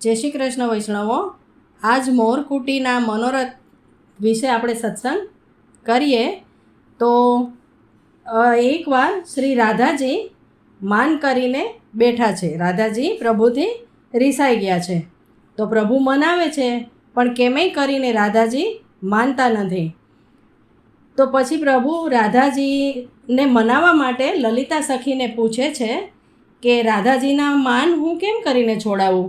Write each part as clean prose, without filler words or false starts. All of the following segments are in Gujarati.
જય શ્રી કૃષ્ણ વૈષ્ણવો। આજ મોરકુટીના મનોરથ વિશે આપણે સત્સંગ કરીએ। તો એકવાર શ્રી રાધાજી માન કરીને બેઠા છે। રાધાજી પ્રભુથી રીસાઈ ગયા છે, તો પ્રભુ મનાવે છે, પણ કેમેય કરીને રાધાજી માનતા નથી। તો પછી પ્રભુ રાધાજીને મનાવવા માટે લલિતા સખીને પૂછે છે કે રાધાજીના માન હું કેમ કરીને છોડાવું।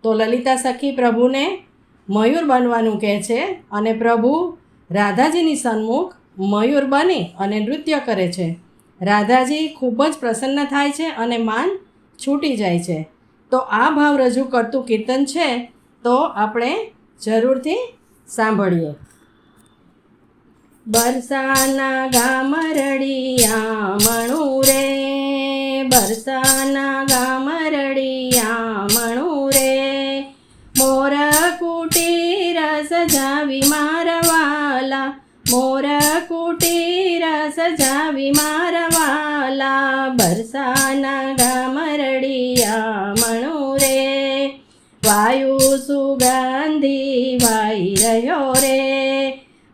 તો લલિતા સખી પ્રભુને મયુર બનવાનું કહે છે અને પ્રભુ રાધાજીની સન્મુખ મયુર બની અને નૃત્ય કરે છે। રાધાજી ખૂબ જ પ્રસન્ન થાય છે અને માન છૂટી જાય છે। તો આ ભાવ રજૂ કરતું કીર્તન છે, તો આપણે જરૂરથી સાંભળીએ। બરસાના ગામ રડિયા મણું રે, બરસાના ગામ રડિયા મણું રે, મોર કુટીર સજાવી મારવાલા, મોર કુટીર સજાવી મારવાલા, બરસાના ગામ રડિયા મણું રે, વાયુ સુગંધી વાઈ રહ્યો રે,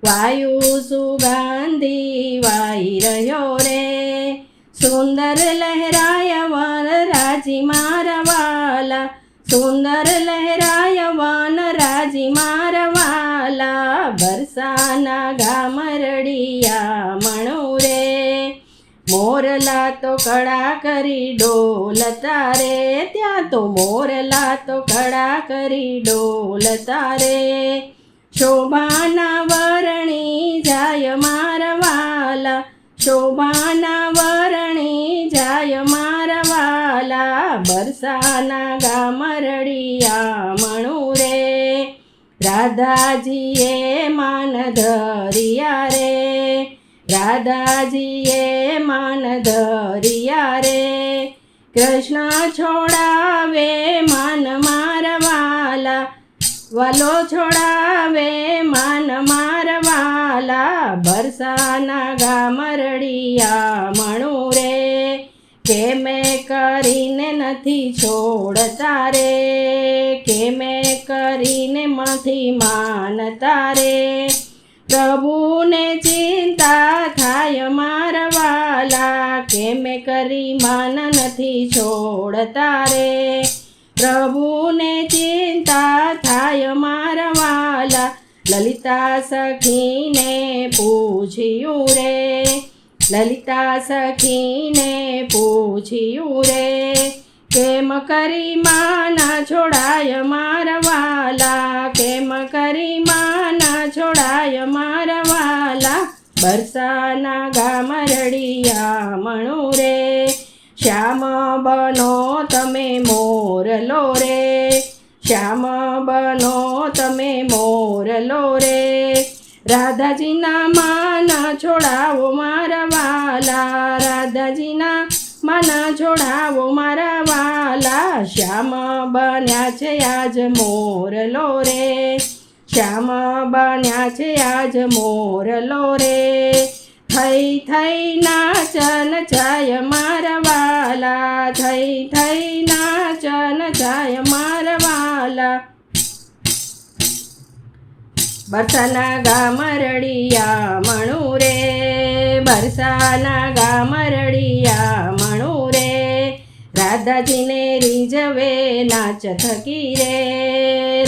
વાયુ સુગંધી વાઈ રહ્યો રે, સુંદર લહેરાય વન રાજી મારવાલા, સુંદર લહેરાય વન રાજી મારવાલા, બરસાના ગામ રડિયા મણું રે, મોરલા તો કડા કરી ડોલતા રે, ત્યાં તો મોરલા તો કડા કરી ડોલતા રે, શોભાના વરણી જાય મારવાલા, શોભાના વરણી જાય મારવાલા, બરસાના ગામ રડિયા મણું રે, રાધાજીએ માન ધરિયા રે, રાધાજીએ માન ધરિયા રે, કૃષ્ણ છોડાવે માન મારવાલા, વાલો છોડાવે માન મારવાલા, બરસાના ગામ રડિયા મણું રે, કેમે કરીને નથી છોડતા રે, કેમે કરીને નથી માનતા રે, પ્રભુને ચિંતા થાય મારવાલા, કેમે કરી માન નથી છોડતા રે, પ્રભુને ચિંતા થાય મારવાલા, લલિતા સખીને પૂછ્યું રે, લલિતા સખીને પૂછ્યું રે, કેમ કરી માના છોડાય મારવાલા, કેમ કરી માના છોડાય મારવાલા, બરસાના ગામ રડિયા મણું રે, શ્યામ બનો તમે મોરલો રે, શ્યામ બનો તમે મોરલો રે, રાધાજીના માન છોડાવો મારવાલા, રાધાજીના માન છોડાવો મારવાલા, શ્યામ બન્યા છે આજ મોરલો રે, શ્યામ બન્યા છે આજ મોરલો રે, થઈ થઈ નાચન જાય મારવાલા, થઈ થઈ નાચન જાય મારવાલા, બરસાના ગામ રડિયા મણું રે, બરસાના ગામ રડિયા મણું રે, રાધાજીને રીઝવે નાચ થકી રે,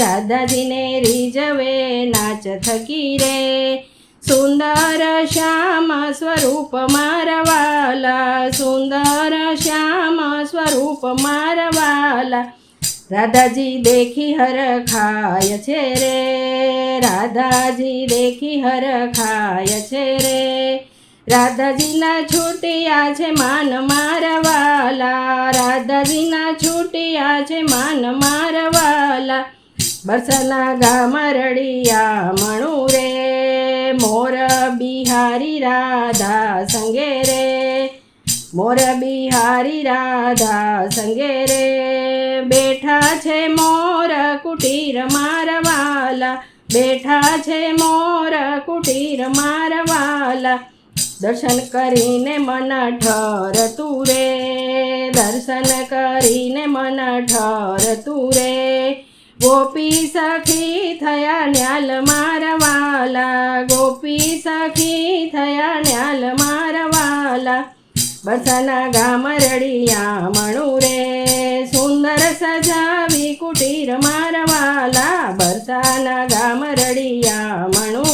રાધાજીને રીઝવે નાચ થકી રે, સુંદર શ્યામ સ્વરૂપ મારવાલા, સુંદર શ્યામ સ્વરૂપ મારવાલા, રાધાજી દેખી હર ખાય છે રે, રાધાજી દેખી હર ખાય છે રે, રાધાજીના છૂટિયા છે માન મારવાલા, રાધાજીના છૂટિયા છે માન મારવાલા, બરસાના ગામ રડિયા મણું રે, મોર બિહારી રાધા સંગે રે, મોર બિહારી રાધા સંગે રે, બેઠા છે મોર કુટીર મારવાલા, બેઠા છે મોર કુટીર મારવાલા, દર્શન કરીને મન ઠરતું રે, દર્શન કરીને મન ઠરતું રે, ગોપી સખી થયા ન્યાલ મારવાલા, ગોપી સખી થયા ન્યાલ મારવાલા. બરસાના ગામ રડિયા મણું રે, સુંદર સજાવી કુટીર મારવાલા. બરસાના ગામ રડિયા મણું